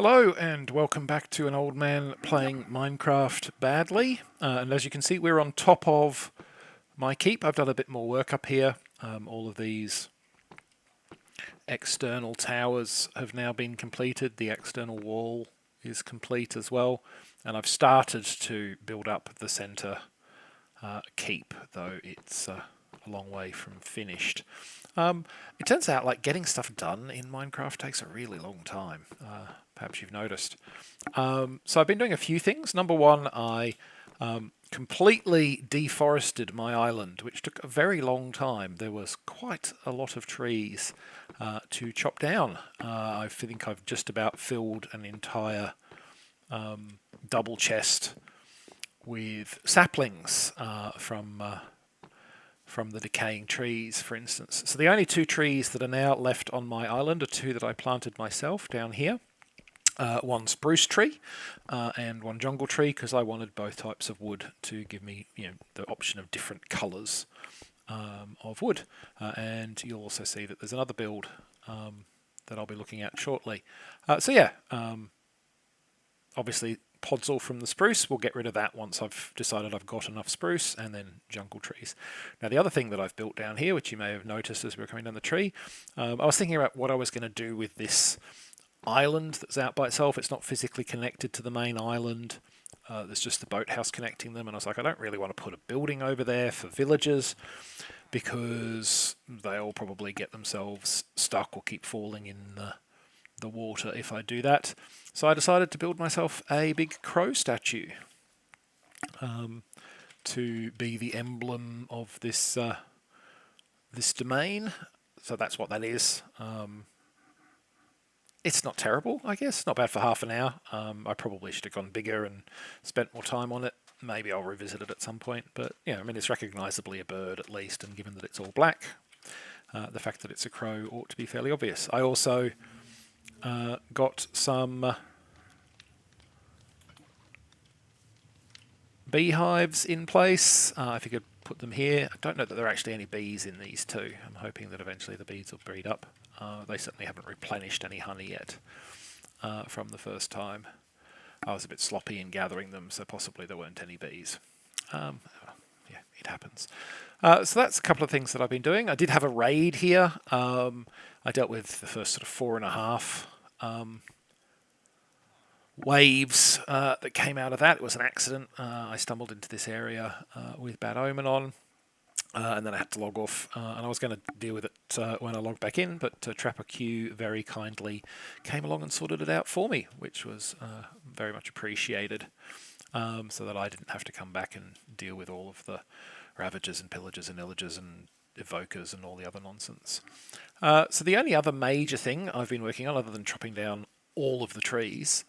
Hello and welcome back to an old man playing Minecraft badly. And as you can see, we're on top of my keep. I've done a bit more work up here. All of these external towers have now been completed. The external wall is complete as well. And I've started to build up the centre keep, though it's a long way from finished. It turns out like getting stuff done in Minecraft takes a really long time. Perhaps you've noticed. So I've been doing a few things. Number one, I completely deforested my island, which took a very long time. There was quite a lot of trees to chop down. I think I've just about filled an entire double chest with saplings from the decaying trees, for instance. So the only two trees that are now left on my island are two that I planted myself down here. One spruce tree and one jungle tree, because I wanted both types of wood to give me, the option of different colours of wood. And you'll also see that there's another build that I'll be looking at shortly. Obviously podzol from the spruce, we'll get rid of that once I've decided I've got enough spruce, and then jungle trees. Now the other thing that I've built down here, which you may have noticed as we were coming down the tree, I was thinking about what I was going to do with this island that's out by itself. It's not physically connected to the main island. There's just the boathouse connecting them, and I was like, I don't really want to put a building over there for villagers because they'll probably get themselves stuck or keep falling in the water if I do that. So I decided to build myself a big crow statue to be the emblem of this this domain. So that's what that is. It's not terrible, I guess. Not bad for half an hour. I probably should have gone bigger and spent more time on it. Maybe I'll revisit it at some point. But yeah, I mean, it's recognisably a bird at least, and given that it's all black, the fact that it's a crow ought to be fairly obvious. I also got some beehives in place. If you could put them here. I don't know that there are actually any bees in these two. I'm hoping that eventually the bees will breed up. They certainly haven't replenished any honey yet from the first time. I was a bit sloppy in gathering them, so possibly there weren't any bees. Yeah, it happens. So that's a couple of things that I've been doing. I did have a raid here. I dealt with the first sort of 4.5 waves that came out of that. It was an accident. I stumbled into this area with bad omen on. And then I had to log off, and I was going to deal with it when I logged back in, but Trapper Q very kindly came along and sorted it out for me, which was very much appreciated, so that I didn't have to come back and deal with all of the ravagers and pillagers and illagers and evokers and all the other nonsense. So the only other major thing I've been working on, other than chopping down all of the trees,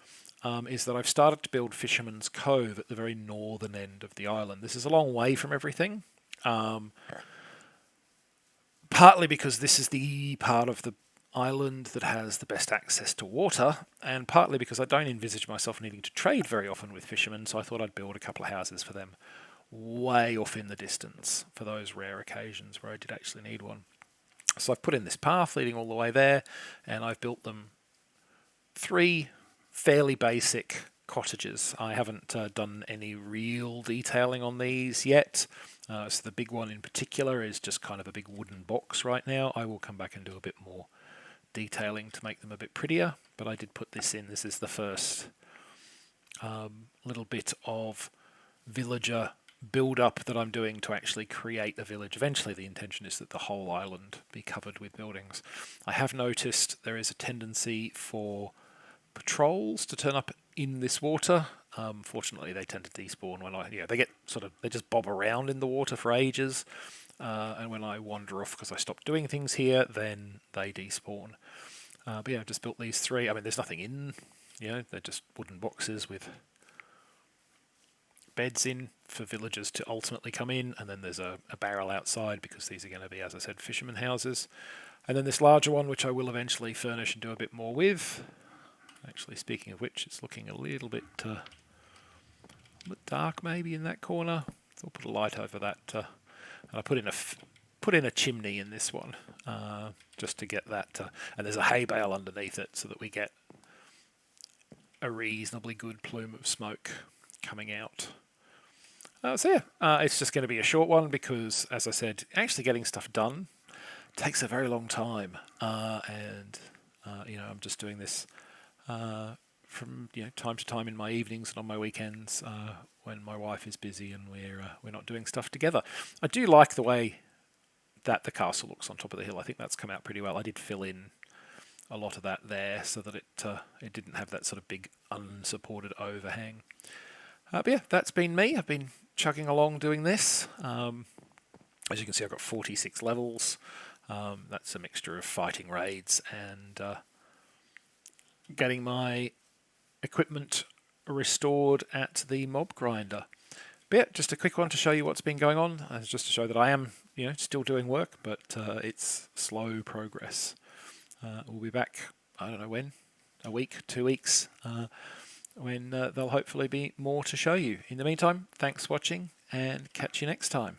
is that I've started to build Fisherman's Cove at the very northern end of the island. This is a long way from everything. Partly because this is the part of the island that has the best access to water, and partly because I don't envisage myself needing to trade very often with fishermen, so I thought I'd build a couple of houses for them way off in the distance for those rare occasions where I did actually need one. So I've put in this path leading all the way there, and I've built them 3 fairly basic cottages. I haven't done any real detailing on these yet. So the big one in particular is just kind of a big wooden box right now. I will come back and do a bit more detailing to make them a bit prettier, but I did put this in. This is the first little bit of villager build-up that I'm doing to actually create a village. Eventually the intention is that the whole island be covered with buildings. I have noticed there is a tendency for patrols to turn up in this water. Fortunately, they tend to despawn when they just bob around in the water for ages, and when I wander off because I stop doing things here, then they despawn. But yeah, I've just built these 3. I mean, there's nothing in, they're just wooden boxes with beds in for villagers to ultimately come in, and then there's a barrel outside because these are going to be, as I said, fisherman houses. And then this larger one, which I will eventually furnish and do a bit more with. Actually, speaking of which, it's looking a little bit dark maybe in that corner. So I'll put a light over that. And I put in a chimney in this one just to get that. And there's a hay bale underneath it so that we get a reasonably good plume of smoke coming out. So yeah, it's just going to be a short one because, as I said, actually getting stuff done takes a very long time, and I'm just doing this from time to time in my evenings and on my weekends when my wife is busy and we're not doing stuff together. I do like the way that the castle looks on top of the hill. I think that's come out pretty well. I did fill in a lot of that there so that it didn't have that sort of big unsupported overhang. But yeah, that's been me. I've been chugging along doing this. As you can see, I've got 46 levels. That's a mixture of fighting raids and getting my equipment restored at the mob grinder. But yeah, just a quick one to show you what's been going on, just to show that I am, still doing work, but it's slow progress. We'll be back, I don't know when, a week, 2 weeks, when there'll hopefully be more to show you. In the meantime, thanks for watching and catch you next time.